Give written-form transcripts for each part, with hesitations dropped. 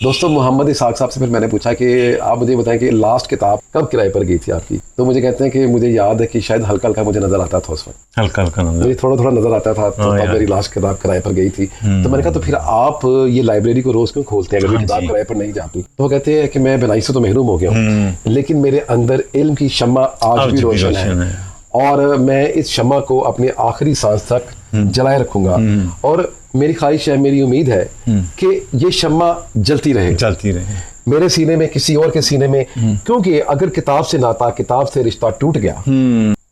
दोस्तों मोहम्मद इसाक साहब से फिर मैंने पूछा कि आप मुझे बताएं कि लास्ट किताब कब किराए पर गई थी आपकी। तो मुझे कहते हैं कि मुझे याद है कि शायद हल्का हल्का मुझे नजर आता था उस वक्त, हल्का हल्का नजर, मुझे थोड़ा थोड़ा नजर आता था। तो तब मेरी लास्ट किताब किराए पर गई थी। तो मैंने कहा तो फिर आप ये लाइब्रेरी को रोज क्यों खोलते हैं अगर ये किताब किराए पर नहीं जाती। तो वो कहते हैं कि मैं बनाई से तो महरूम हो गया हूँ, लेकिन मेरे अंदर इल्म की शम्मा आज भी रोशन है और मैं इस शम्मा को अपने आखिरी सांस तक जलाए रखूंगा। और मेरी ख्वाहिश है, मेरी उम्मीद है कि ये शम्मा जलती रहे मेरे सीने में, किसी और के सीने में। क्योंकि अगर किताब से नाता, किताब से रिश्ता टूट गया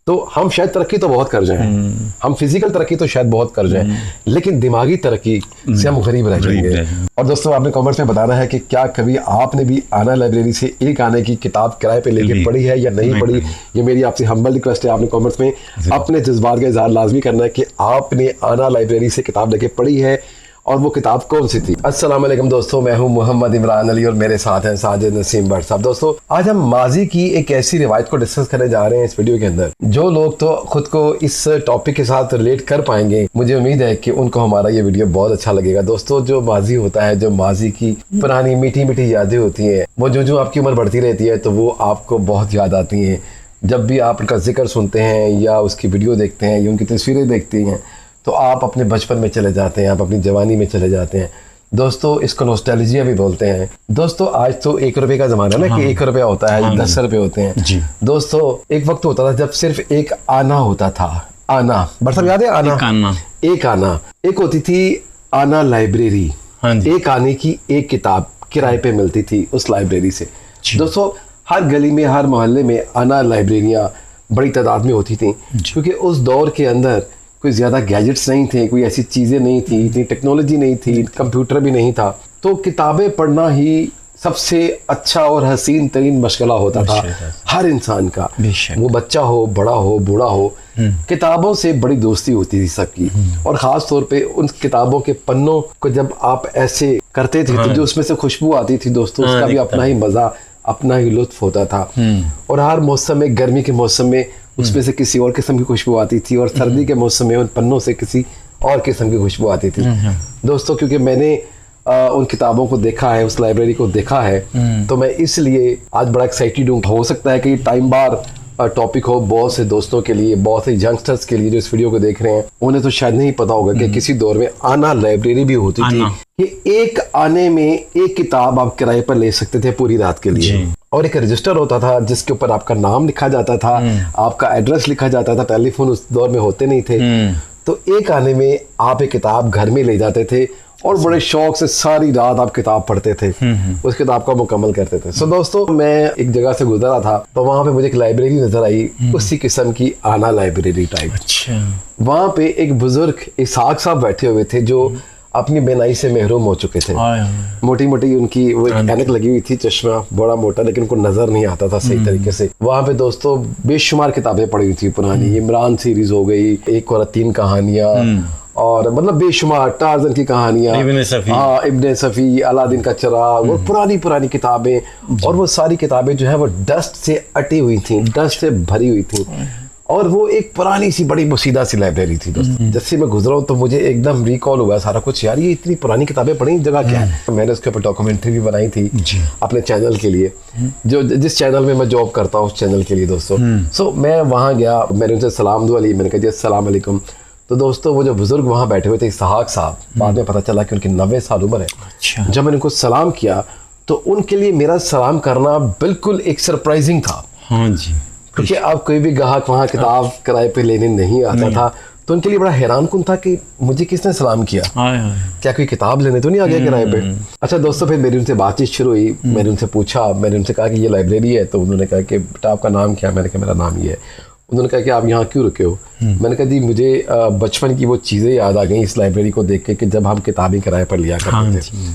तो हम शायद तरक्की तो बहुत कर जाएं, हम फिजिकल तरक्की तो शायद बहुत कर जाएं, लेकिन दिमागी तरक्की से हम गरीब रह जाएंगे। और दोस्तों आपने कमेंट्स में बताना है कि क्या कभी आपने भी आना लाइब्रेरी से एक आने की किताब किराए पे लेके पढ़ी है या नहीं पढ़ी। ये मेरी आपसे हम्बल रिक्वेस्ट है, आपने कमेंट्स में अपने जज्बात का इजहार लाजमी करना है कि आपने आना लाइब्रेरी से किताब लेके पढ़ी है और वो किताब कौन सी थी। अस्सलाम वालेकुम दोस्तों, मैं हूं मोहम्मद इमरान अली और मेरे साथ हैं साजिद नसीम भट्ट साहब। दोस्तों आज हम माजी की एक ऐसी रिवायत को डिस्कस करने जा रहे हैं इस वीडियो के अंदर। जो लोग तो खुद को इस टॉपिक के साथ रिलेट कर पाएंगे, मुझे उम्मीद है कि उनको हमारा ये वीडियो बहुत अच्छा लगेगा। दोस्तों जो माजी होता है, जो माजी की पुरानी मीठी मीठी यादें होती हैं, वो जो आपकी उम्र बढ़ती रहती है तो वो आपको बहुत याद आती हैं। जब भी आप उनका जिक्र सुनते हैं या उसकी वीडियो देखते हैं या उनकी तस्वीरें देखती हैं तो आप अपने बचपन में चले जाते हैं, आप अपनी जवानी में चले जाते हैं। दोस्तों इसको नॉस्टैल्जिया भी बोलते हैं। दोस्तों आज तो 1 रुपए का जमाना है ना कि 1 रुपया होता है, 10 रुपए होते हैं जी। दोस्तों एक वक्त होता था जब सिर्फ एक आना होता था। आना बड़ा सब याद है, एक आना एक होती थी आना लाइब्रेरी। एक आने की एक किताब किराए पे मिलती थी उस लाइब्रेरी से। दोस्तों हर गली में, हर मोहल्ले में आना लाइब्रेरियां बड़ी तादाद में होती थी, क्योंकि उस दौर के अंदर कोई ज़्यादा गैजेट्स नहीं थे, कोई ऐसी चीज़ें नहीं थी, इतनी टेक्नोलॉजी नहीं थी, कंप्यूटर भी नहीं था। तो किताबें पढ़ना ही सबसे अच्छा और हसीन तरीन मशगला होता था हर इंसान का, वो बच्चा हो, बड़ा हो, बूढ़ा हो। किताबों से बड़ी दोस्ती होती थी सबकी। और ख़ास तौर पे उन किताबों के पन्नों को जब आप ऐसे करते थे तो जो उसमें से खुशबू आती थी दोस्तों, उसका भी अपना ही मज़ा, अपना ही लुत्फ होता था। और हर मौसम में, गर्मी के मौसम में उसमें से किसी और किस्म की खुशबू आती थी और सर्दी के मौसम में उन पन्नों से किसी और किस्म की खुशबू आती थी। दोस्तों क्योंकि मैंने उन किताबों को देखा है, उस लाइब्रेरी को देखा है, तो मैं इसलिए आज बड़ा एक्साइटेड हूँ। हो सकता है कि टाइम बार टॉपिक हो बहुत से दोस्तों के लिए, बहुत से यंगस्टर्स के लिए जो इस वीडियो को देख रहे हैं, उन्हें तो शायद नहीं पता होगा कि किसी दौर में आना लाइब्रेरी भी होती थी कि एक आने में एक किताब आप किराए पर ले सकते थे पूरी रात के लिए। और एक रजिस्टर होता था जिसके ऊपर आपका नाम लिखा जाता था, आपका एड्रेस लिखा जाता था। टेलीफोन उस दौर में होते नहीं थे। तो एक आने में आप एक किताब घर में ले जाते थे और बड़े शौक से सारी रात आप किताब पढ़ते थे, उस किताब को मुकम्मल करते थे। सो दोस्तों मैं एक जगह से गुजरा था तो वहां पे मुझे एक लाइब्रेरी नजर आई, उसी किस्म की आना लाइब्रेरी टाइप। वहां पे एक बुजुर्ग इसाक साहब बैठे हुए थे जो अपनी बेनाई से महरूम हो चुके थे। मोटी मोटी उनकी वो ऐनक लगी हुई थी, चश्मा बड़ा मोटा, लेकिन उनको नजर नहीं आता था सही तरीके से। वहां पे दोस्तों बेशुमार किताबें पढ़ी हुई थी पुरानी। इमरान सीरीज हो गई, एक और 3 कहानियां, और मतलब बेशुमार टार्जन की कहानियां, इब्ने सफी, अलादीन का चिराग, और पुरानी किताबें। और वो सारी किताबें जो है वो डस्ट से अटी हुई थी, डस्ट से भरी हुई थी। और वो एक पुरानी सी बड़ी मुसीदा सी लाइब्रेरी थी दोस्तों। जैसे मैं गुजरा हूँ तो मुझे एकदम रिकॉल हुआ सारा कुछ, यार ये इतनी पुरानी किताबें पढ़ी, जगह क्या है। मैंने उसके ऊपर डॉक्यूमेंट्री भी बनाई थी अपने चैनल के लिए, जो जिस चैनल में मैं जॉब करता हूँ उस चैनल के लिए दोस्तों। सो मैं वहाँ गया, मैंने उनसे सलाम दुआ ली, मैंने कहा जी अस्सलाम वालेकुम। तो दोस्तों वो जो बुजुर्ग वहाँ बैठे हुए थे इसाक साहब, बाद में पता चला कि उनकी 90 साल उम्र है। जब मैंने उनको सलाम किया तो उनके लिए मेरा सलाम करना बिल्कुल एक सरप्राइजिंग था। क्योंकि अब कोई भी ग्राहक वहाँ किताब किराए पे लेने नहीं आता था, तो उनके लिए बड़ा हैरानकुन था कि मुझे किसने सलाम किया, क्या कोई किताब लेने तो नहीं आ गया किराए पे। अच्छा दोस्तों फिर मेरी उनसे बातचीत शुरू हुई। मैंने उनसे पूछा, मैंने उनसे कहा कि ये लाइब्रेरी है, तो उन्होंने कहा कि बेटा आपका नाम क्या है। मैंने कहा मेरा नाम ये है। उन्होंने कहा कि आप यहाँ क्यों रुके हो। मैंने कहा जी मुझे बचपन की वो चीज़ें याद आ गई इस लाइब्रेरी को देख के कि जब हम किताबें किराए पर लिया करते थे।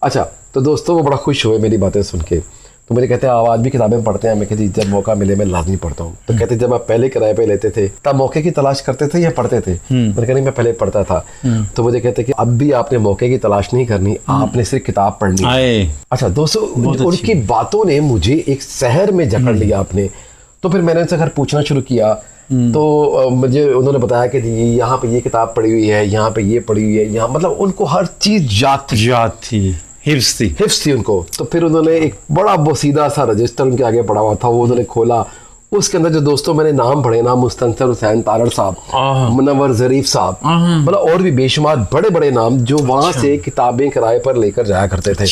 अच्छा तो दोस्तों वो बड़ा खुश हुए मेरी बातें सुन के। तो मुझे कहते हैं आप आज भी किताबें पढ़ते हैं। मैं कहती जब मौका मिले मैं लाजमी पढ़ता हूँ। तो कहते जब आप पहले किराए पे लेते थे तब मौके की तलाश करते थे या पढ़ते थे। मैंने कहा नहीं मैं पहले पढ़ता था। तो मुझे कहते कि अब भी आपने मौके की तलाश नहीं करनी, आपने सिर्फ किताब पढ़नी है। अच्छा दोस्तों उनकी बातों ने मुझे एक शहर में जकड़ लिया आपने। तो फिर मैंने उनसे घर पूछना शुरू किया तो मुझे उन्होंने बताया कि यहाँ पे ये किताब पढ़ी हुई है, यहाँ पे ये पढ़ी हुई है, यहाँ मतलब उनको हर चीज याद थी। हिफ्स थी उनको। तो फिर उन्होंने एक बड़ा सीधा सा रजिस्टर उनके आगे पड़ा हुआ था, वो उन्होंने खोला। उसके अंदर जो दोस्तों मैंने नाम पढ़े ना, मुस्तनसर हुसैन तारड़ साहब, मुनव्वर ज़रीफ साहब, मतलब और भी बेशुमार बड़े बड़े नाम जो वहाँ से किताबें किराए पर लेकर जाया करते थे।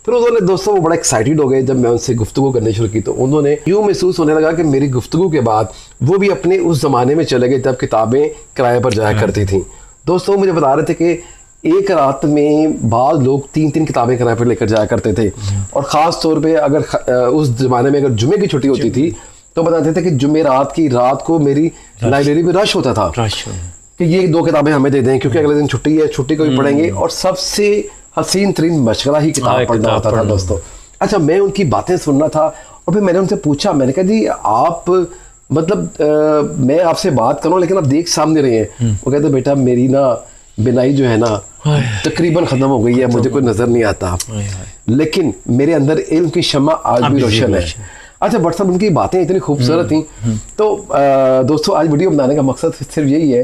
फिर उन्होंने दोस्तों वो बड़ा एक्साइटेड हो गए जब मैं उनसे गुफ्तगू करनी शुरू की। तो उन्होंने यूँ महसूस होने लगा कि मेरी गुफ्तगू के बाद वो भी अपने उस ज़माने में चले गए जब किताबें किराए पर जाया करती थी। दोस्तों मुझे बता रहे थे कि एक रात में बाद लोग 3-3 किताबें किराए पर लेकर जाया करते थे। और ख़ास तौर पे अगर उस ज़माने में अगर जुमे की छुट्टी होती थी तो बताते थे कि जुमे रात की रात को मेरी लाइब्रेरी में रश होता था कि ये 2 किताबें हमें दे दें क्योंकि अगले दिन छुट्टी है, छुट्टी को भी पढ़ेंगे। और सबसे हसीन तरीन मशगला ही किताब पढ़ना होता था दोस्तों। अच्छा, मैं उनकी बातें सुनना था और फिर मैंने उनसे पूछा, मैंने कहा जी आप मतलब मैं आपसे बात करूँ लेकिन आप देख सामने रहे हैं। वो कहते बेटा मेरी ना बिनाई जो है ना तकरीबन ख़त्म हो गई है, मुझे कोई नज़र नहीं आता, लेकिन मेरे अंदर इल्म की शम्मा आज भी रोशन है। अच्छा बट साहब उनकी बातें इतनी खूबसूरत थी। तो दोस्तों आज वीडियो बनाने का मकसद सिर्फ यही है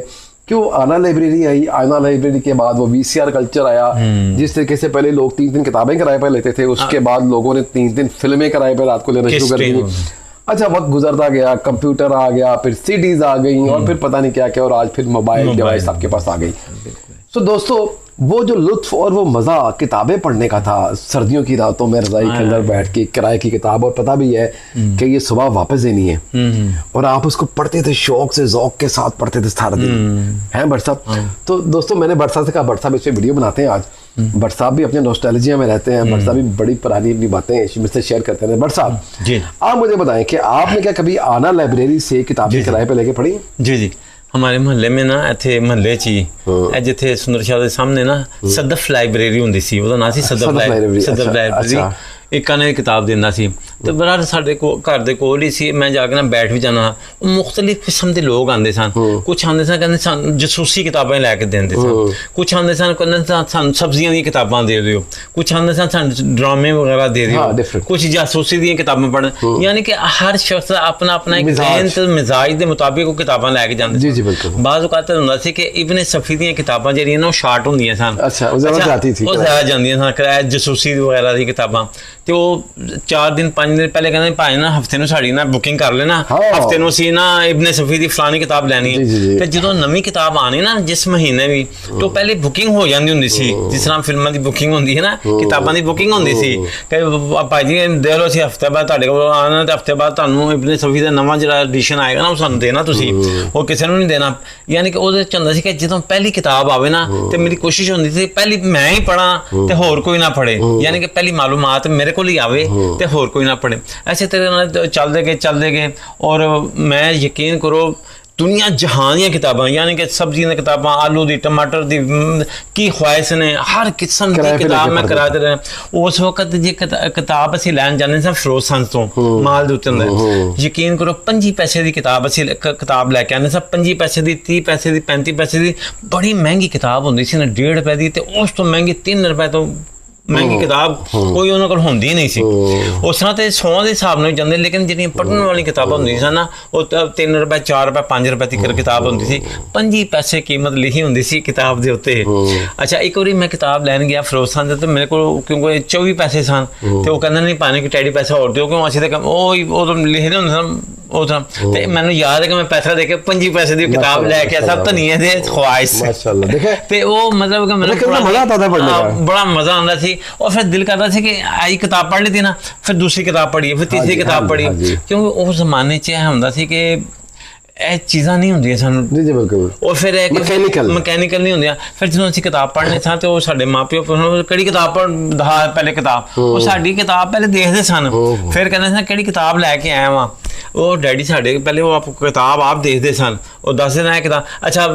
कि वो आना लाइब्रेरी आई, आना लाइब्रेरी के बाद वो VCR कल्चर आया। जिस तरीके से पहले लोग 3-3 किताबें किराए पर लेते थे, उसके बाद लोगों ने 3-3 फिल्में किराए पर रात को लेना शुरू कर दी। अच्छा वक्त गुजरता गया, कंप्यूटर आ गया, फिर CDs आ गई और फिर पता नहीं क्या क्या, और आज फिर मोबाइल डिवाइस आपके पास आ गई। तो दोस्तों वो जो लुत्फ और वो मज़ा किताबें पढ़ने का था सर्दियों की रातों में रज़ाई के अंदर बैठ के किराए की किताब, और पता भी है कि ये सुबह वापस देनी है, और आप उसको पढ़ते थे शौक से ज़ौक के साथ पढ़ते थे सारा दिन, हैं भट्ट साहब। तो दोस्तों मैंने भट्ट साहब से कहा भट्ट साहब इस पर वीडियो बनाते हैं आज। भट्ट साहब भी अपने नॉस्टैल्जिया में रहते हैं, भट्ट साहब भी बड़ी पुरानी अपनी बातें मुझसे शेयर करते हैं। भट्ट साहब आप मुझे बताएं कि आपने क्या कभी आना लाइब्रेरी से किताबें किराए पर लेके पढ़ी? जी हमारे मोहल्ले में ना इतने मोहल्ले च ही जिथे सुंदर शाह के सामने ना सदफ लाइब्रेरी होंदी सी, ਉਹਦਾ ਨਾਂ ਸੀ सदफ लाइब्रेरी। एक ने किताब देंदा सी तो बड़ा साढ़े घर के कोल ही सी, मैं जाके ना बैठ भी जाना। मुख्तलिफ किस्म के लोग आते सन, कुछ आते सन कहते सन जसूसी किताबें लैके देंदे सन, कुछ आते सन कहते सन सब्जियां दी किताबां दे दिओ, कुछ आते सन सन ड्रामे वगैरह दे दिओ, कुछ जासूसी दी किताबें पढ़न। यानी कि हर शख्स अपना अपना एक ज़हन मिजाज के मुताबिक वो किताबां लैके जांदे सन। बाज़ औकात हुंदा सी कि इब्ने सफ़ी दी किताबां जेहड़ियां ना वो शार्ट होंदियां सन, वो ज़्यादा जांदियां सन किराए जसूसी वगैरह दी किताबां। तो 4 दिन 5 दिन पहले कहते भाई ना हफ्ते नूं साड़ी ना बुकिंग कर लेना, हफ्ते नूं असीं ना इब्ने सफ़ी दी फलानी किताब लैनी है। ते जदों नवीं किताब आनी ना जिस महीने भी, तो पहले बुकिंग हो जाती हुंदी सी, जिस तरह फिल्मां दी बुकिंग होंदी है ना, किताबां दी बुकिंग होंदी सी कि भाई जी दे लो असीं हफ्ते बाद तुहाडे कोल आना, ते हफ्ते बाद तुहानूं इब्ने सफ़ी दा नवां जिहड़ा एडिशन आएगा ना वो सानूं देना, तुसीं होर किसी नूं नहीं देना। यानी कि ਉਹਦੇ ਚ ਹੁੰਦਾ ਸੀ कि जदों पहली किताब आवे ना तो मेरी कोशिश होंदी सी पहली मैं ही पढ़ा ते होर कोई ना पढ़े, यानी कि पहली मालूमात मेरे को ही आवे ते होर कोई ना पढ़े। ऐसे तरह चलते गए और मैं यकीन करो दुनिया जहान दी किताबां, यानी कि सब्जी दी किताबां, आलू दी, टमाटर दी की ख्वाहिश ने हर किस्म की किताब मैं कराते रहे। उस वक्त जी किताब असीं लैन जाने सा फिरोज संस तो माल दे उत्ते यकीन करो 25 पैसे की किताब असीं किताब लैके आने सा, 25 पैसे की, 30 पैसे की, 35 पैसे की, बड़ी महंगी किताब होंदी सी ना, 1.5 रुपए की, ते उस तो महंगी 3 रुपए तो महंगी किताब कोई उन्होंने कोल होंदी नहीं सी। उस तरह तो 100 के हिसाब नाल जांदे, लेकिन जिहड़ियां पढ़न वाली किताबां होंदियां सन ना वो 3 रुपए 4 रुपए 5 रुपए तक किताब होंदी सी, 25 पैसे कीमत लिखी होंदी सी किताब दे उत्ते। अच्छा एक बारी मैं किताब लैन गया फिरोज सन दे, तो मेरे को क्योंकि 24 पैसे सन तो वो कहंदे नहीं पाने कि डैडी पैसा होर दिओ, क्यों असीं तां वो लिखे होंदे सन उस तरह। ते मैनूं याद है कि मैं पैसा दे के 25 पैसे की किताब लैके आया सब धनिए दे ख्वाहिश ते वो मतलब कि मैंने बड़ा मजा आंदा सी। और फिर दिल करता सी कि आई किताब पढ़ ली ना, फिर दूसरी किताब पढ़ी, फिर तीसरी किताब पढ़ी, क्योंकि उस जमाने च यह होंदा सी कि ਇਹ ਚੀਜ਼ਾਂ ਨਹੀਂ ਹੁੰਦੀਆਂ ਸਾਨੂੰ। ਜੀ ਜੀ ਬਿਲਕੁਲ। ਉਹ ਫਿਰ ਮਕੈਨੀਕਲ ਨਹੀਂ ਹੁੰਦੀਆਂ। ਫਿਰ ਜਦੋਂ ਅਸੀਂ ਕਿਤਾਬ ਪੜ੍ਹਨੇ ਸਾਂ ਤੇ ਉਹ ਸਾਡੇ ਮਾਪਿਓ ਕਿਹੜੀ ਕਿਤਾਬ ਪੜ੍ਹਾ ਪਹਿਲੇ ਕਿਤਾਬ, ਉਹ ਸਾਡੀ ਕਿਤਾਬ ਪਹਿਲੇ ਦੇਖਦੇ ਸਨ, ਫਿਰ ਕਹਿੰਦੇ ਸਨ ਕਿਹੜੀ ਕਿਤਾਬ ਲੈ ਕੇ ਆਇਆ ਵਾਂ। ਉਹ ਡੈਡੀ ਸਾਡੇ ਪਹਿਲੇ ਉਹ ਕਿਤਾਬ ਆਪ ਦੇਖਦੇ ਸਨ, ਉਹ ਦੱਸਦੇ ਨਾ ਕਿਤਾਬ। ਅੱਛਾ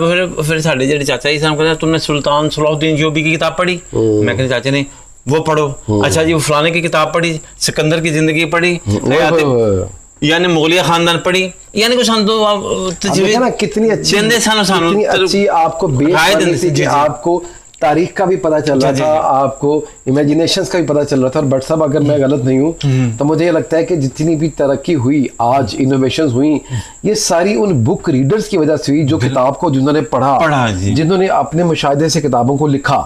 ਫਿਰ ਸਾਡੇ ਜਿਹੜੇ ਚਾਚਾ ਜੀ ਸਾਨੂੰ ਕਹਿੰਦੇ तुमने सुल्तान सलाहुद्दीन यूसूफी की किताब पढ़ी? मैं कहते चाचा ने वो पढ़ो। अच्छा जी वो फलाने की किताब पढ़ी, सिकंदर की जिंदगी पढ़ी, यानी मुगलिया खानदान पढ़ी, यानी कुछ कितनी अच्छी आपको आपको तारीख का भी पता चल रहा था, आपको इमेजिनेशंस का भी पता चल रहा था। और बट साहब अगर मैं गलत नहीं हूँ तो मुझे ये लगता है कि जितनी भी तरक्की हुई आज, इनोवेशंस हुई, ये सारी उन बुक रीडर्स की वजह से हुई जो किताब को जिन्होंने पढ़ा जिन्होंने अपने मुशाहिदे से किताबों को लिखा,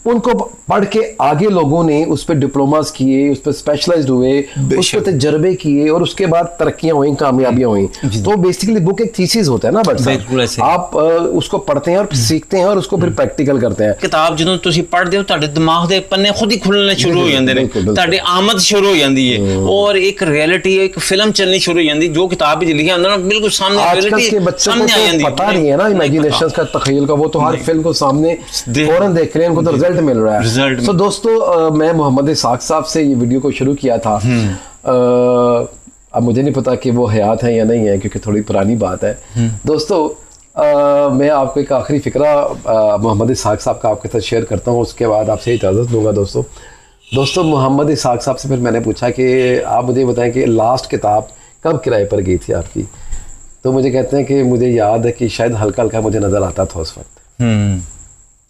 उनको पढ़ के आगे लोगों ने उस पर डिप्लोमास किए, उस पर स्पेशलाइज्ड हुए, उस पर तजर्बे किए और उसके बाद तरक्कियां हुई, कामयाबियां हुई। तो बेसिकली बुक एक थीसिस होता है ना बट साहब, आप उसको पढ़ते हैं और सीखते हैं और उसको फिर प्रैक्टिकल करते हैं। किताब ਜਦੋਂ ਤੁਸੀਂ ਪੜ੍ਹਦੇ ਹੋ ਤੁਹਾਡੇ ਦਿਮਾਗ ਦੇ ਪੰਨੇ ਖੁਦ ਹੀ ਖੁੱਲਣੇ ਸ਼ੁਰੂ ਹੋ ਜਾਂਦੇ ਨੇ, ਤੁਹਾਡੀ ਆਮਦ ਸ਼ੁਰੂ ਹੋ ਜਾਂਦੀ ਹੈ ਔਰ ਇੱਕ ਰਿਐਲਿਟੀ, ਇੱਕ ਫਿਲਮ ਚੱਲਣੀ ਸ਼ੁਰੂ ਹੋ ਜਾਂਦੀ ਜੋ ਕਿਤਾਬ ਵਿੱਚ ਲਿਖਿਆ ਹੁੰਦਾ ਨਾ ਬਿਲਕੁਲ ਸਾਹਮਣੇ ਰਿਐਲਿਟੀ सामने आ जाती है। पता नहीं है ना इमेजिनेशंस का, तखय्युल का, वो तो हर फिल्म को सामने फौरन देख रहे हैं, उनको तो रिजल्ट मिल रहा है। तो दोस्तों मैं मोहम्मद इसाक साहब से ये वीडियो को शुरू किया था, अब मुझे नहीं पता कि वो हयात है या नहीं है क्योंकि थोड़ी पुरानी बात है। दोस्तों मैं आपको एक आखिरी फिक्रा मोहम्मद इसाक साहब का आपके साथ शेयर करता हूँ, उसके बाद आपसे इजाज़त दूंगा। दोस्तों मोहम्मद इसाक साहब से फिर मैंने पूछा कि आप मुझे बताएं कि लास्ट किताब कब किराए पर गई थी आपकी? तो मुझे कहते हैं कि मुझे याद है कि शायद हल्का हल्का मुझे नज़र आता था उस वक्त,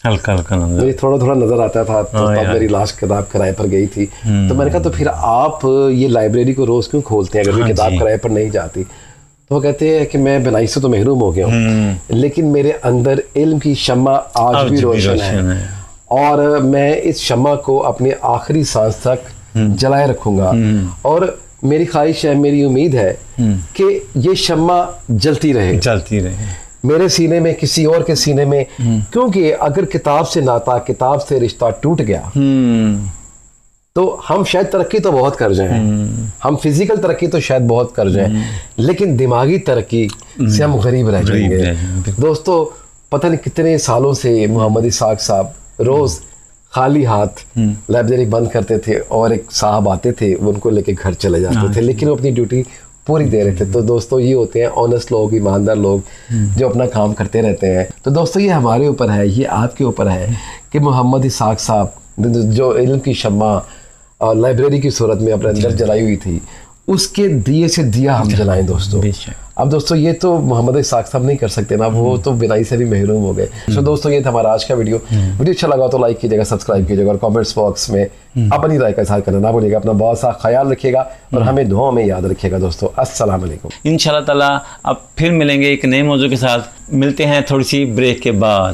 हल्का हल्का नजर, मुझे थोड़ा थोड़ा नज़र आता था। तो तब मेरी लास्ट किताब किराए पर गई थी। तो मैंने कहा तो फिर आप ये लाइब्रेरी को रोज़ क्यों खोलते हैं अगर ये किताब किराए पर नहीं जाती? तो वो कहते हैं कि मैं बिनाई से तो महरूम हो गया हूँ, लेकिन मेरे अंदर इल्म की शम्मा आज भी रोशन है और मैं इस शम्मा को अपने आखिरी सांस तक जलाए रखूंगा। और मेरी ख्वाहिश है, मेरी उम्मीद है कि ये शम्मा जलती रहे मेरे सीने में, किसी और के सीने में, क्योंकि अगर किताब से नाता, किताब से रिश्ता टूट गया तो हम शायद तरक्की तो बहुत कर जाएं, हम फिजिकल तरक्की तो शायद बहुत कर जाएं, लेकिन दिमागी तरक्की से हम गरीब रह जाएंगे। दोस्तों पता नहीं कितने सालों से मोहम्मद इसाक साहब रोज खाली हाथ लाइब्रेरी बंद करते थे और एक साहब आते थे, वो उनको लेके घर चले जाते थे, लेकिन वो अपनी ड्यूटी पूरी दे रहे थे। तो दोस्तों ये होते हैं ऑनेस्ट लोग, ईमानदार लोग जो अपना काम करते रहते हैं। तो दोस्तों ये हमारे ऊपर है, ये आपके ऊपर है कि मोहम्मद इसाक साहब जो इल्म की शम्मा लाइब्रेरी की सूरत में अपने अंदर जलाई हुई थी, उसके दिए से दिया हम जलाएं दोस्तों। अब दोस्तों ये तो मोहम्मद इसाक साहब नहीं कर सकते ना, वो तो बिनाई से भी महरूम हो गए। तो दोस्तों ये था हमारा आज का वीडियो अच्छा लगा तो लाइक कीजिएगा, सब्सक्राइब कीजिएगा और कमेंट्स बॉक्स में अपनी राय का इज़हार करना ना भूलिएगा। अपना बहुत सा ख्याल रखिएगा और हमें दुआओं में याद रखिएगा दोस्तों। अस्सलाम वालेकुम। इंशाल्लाह ताला अब फिर मिलेंगे एक नए मौजू के साथ। मिलते हैं थोड़ी सी ब्रेक के बाद।